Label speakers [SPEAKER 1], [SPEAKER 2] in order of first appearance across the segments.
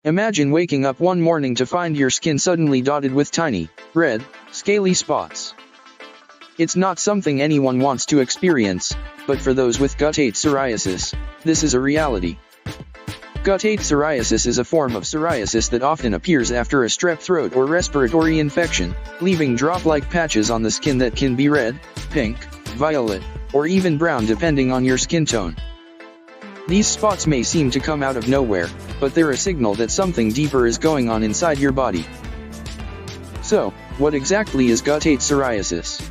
[SPEAKER 1] Imagine waking up one morning to find your skin suddenly dotted with tiny, red, scaly spots. It's not something anyone wants to experience, but for those with guttate psoriasis, this is a reality. Guttate psoriasis is a form of psoriasis that often appears after a strep throat or respiratory infection, leaving drop-like patches on the skin that can be red, pink, violet, or even brown depending on your skin tone. These spots may seem to come out of nowhere, but they're a signal that something deeper is going on inside your body. So, what exactly is guttate psoriasis?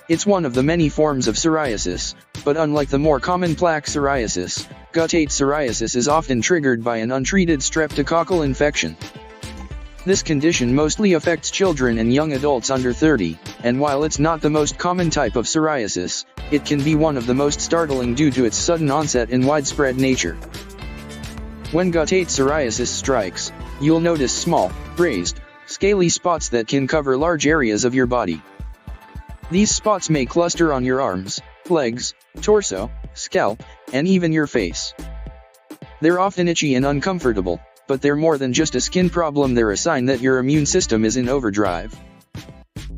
[SPEAKER 1] It's one of the many forms of psoriasis, but unlike the more common plaque psoriasis, guttate psoriasis is often triggered by an untreated streptococcal infection. This condition mostly affects children and young adults under 30, and while it's not the most common type of psoriasis, it can be one of the most startling due to its sudden onset and widespread nature. When guttate psoriasis strikes, you'll notice small, raised, scaly spots that can cover large areas of your body. These spots may cluster on your arms, legs, torso, scalp, and even your face. They're often itchy and uncomfortable, but they're more than just a skin problem. They're a sign that your immune system is in overdrive.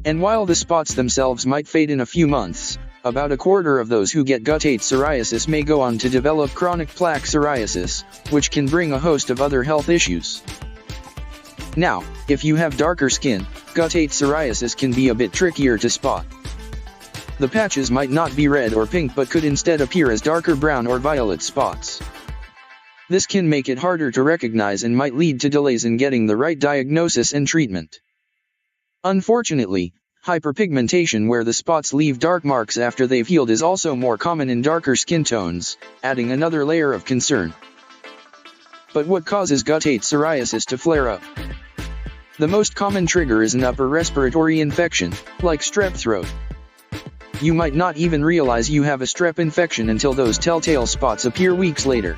[SPEAKER 1] And while the spots themselves might fade in a few months, about a quarter of those who get guttate psoriasis may go on to develop chronic plaque psoriasis, which can bring a host of other health issues. Now, if you have darker skin, guttate psoriasis can be a bit trickier to spot. The patches might not be red or pink but could instead appear as darker brown or violet spots. This can make it harder to recognize and might lead to delays in getting the right diagnosis and treatment. Unfortunately, hyperpigmentation where the spots leave dark marks after they've healed is also more common in darker skin tones, adding another layer of concern. But what causes guttate psoriasis to flare up? The most common trigger is an upper respiratory infection, like strep throat. You might not even realize you have a strep infection until those telltale spots appear weeks later.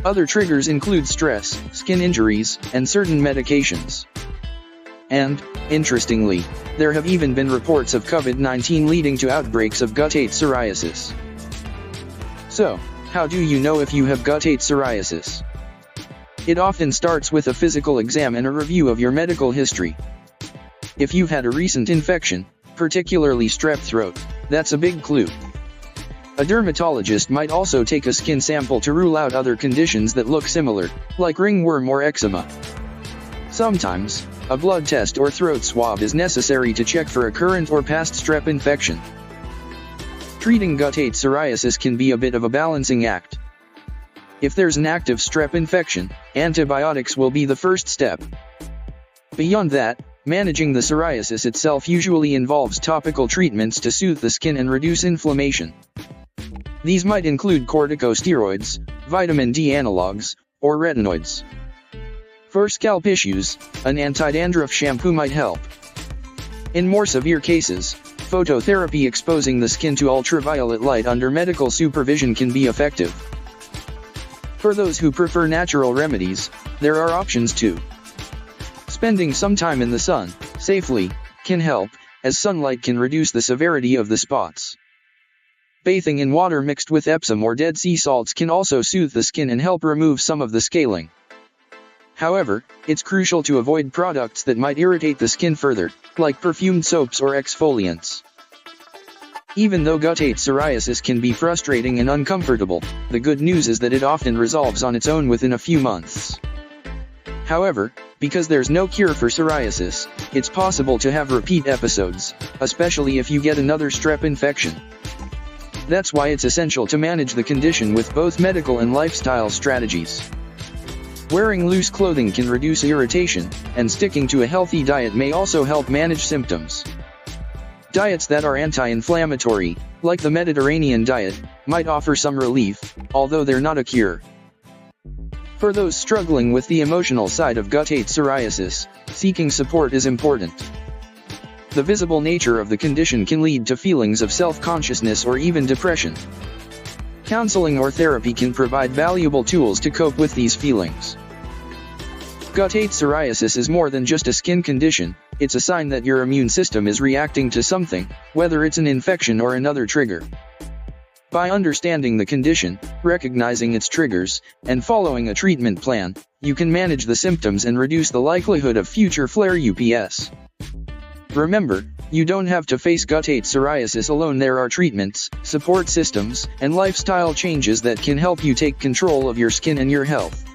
[SPEAKER 1] Other triggers include stress, skin injuries, and certain medications. And, interestingly, there have even been reports of COVID-19 leading to outbreaks of guttate psoriasis. So, how do you know if you have guttate psoriasis? It often starts with a physical exam and a review of your medical history. If you've had a recent infection, particularly strep throat, that's a big clue. A dermatologist might also take a skin sample to rule out other conditions that look similar, like ringworm or eczema. Sometimes, a blood test or throat swab is necessary to check for a current or past strep infection. Treating guttate psoriasis can be a bit of a balancing act. If there's an active strep infection, antibiotics will be the first step. Beyond that, managing the psoriasis itself usually involves topical treatments to soothe the skin and reduce inflammation. These might include corticosteroids, vitamin D analogs, or retinoids. For scalp issues, an anti-dandruff shampoo might help. In more severe cases, phototherapy exposing the skin to ultraviolet light under medical supervision can be effective. For those who prefer natural remedies, there are options too. Spending some time in the sun, safely, can help, as sunlight can reduce the severity of the spots. Bathing in water mixed with Epsom or Dead Sea salts can also soothe the skin and help remove some of the scaling. However, it's crucial to avoid products that might irritate the skin further, like perfumed soaps or exfoliants. Even though guttate psoriasis can be frustrating and uncomfortable, the good news is that it often resolves on its own within a few months. However, because there's no cure for psoriasis, it's possible to have repeat episodes, especially if you get another strep infection. That's why it's essential to manage the condition with both medical and lifestyle strategies. Wearing loose clothing can reduce irritation, and sticking to a healthy diet may also help manage symptoms. Diets that are anti-inflammatory, like the Mediterranean diet, might offer some relief, although they're not a cure. For those struggling with the emotional side of guttate psoriasis, seeking support is important. The visible nature of the condition can lead to feelings of self-consciousness or even depression. Counseling or therapy can provide valuable tools to cope with these feelings. Guttate psoriasis is more than just a skin condition, it's a sign that your immune system is reacting to something, whether it's an infection or another trigger. By understanding the condition, recognizing its triggers, and following a treatment plan, you can manage the symptoms and reduce the likelihood of future flare ups. Remember, you don't have to face guttate psoriasis alone. There are treatments, support systems, and lifestyle changes that can help you take control of your skin and your health.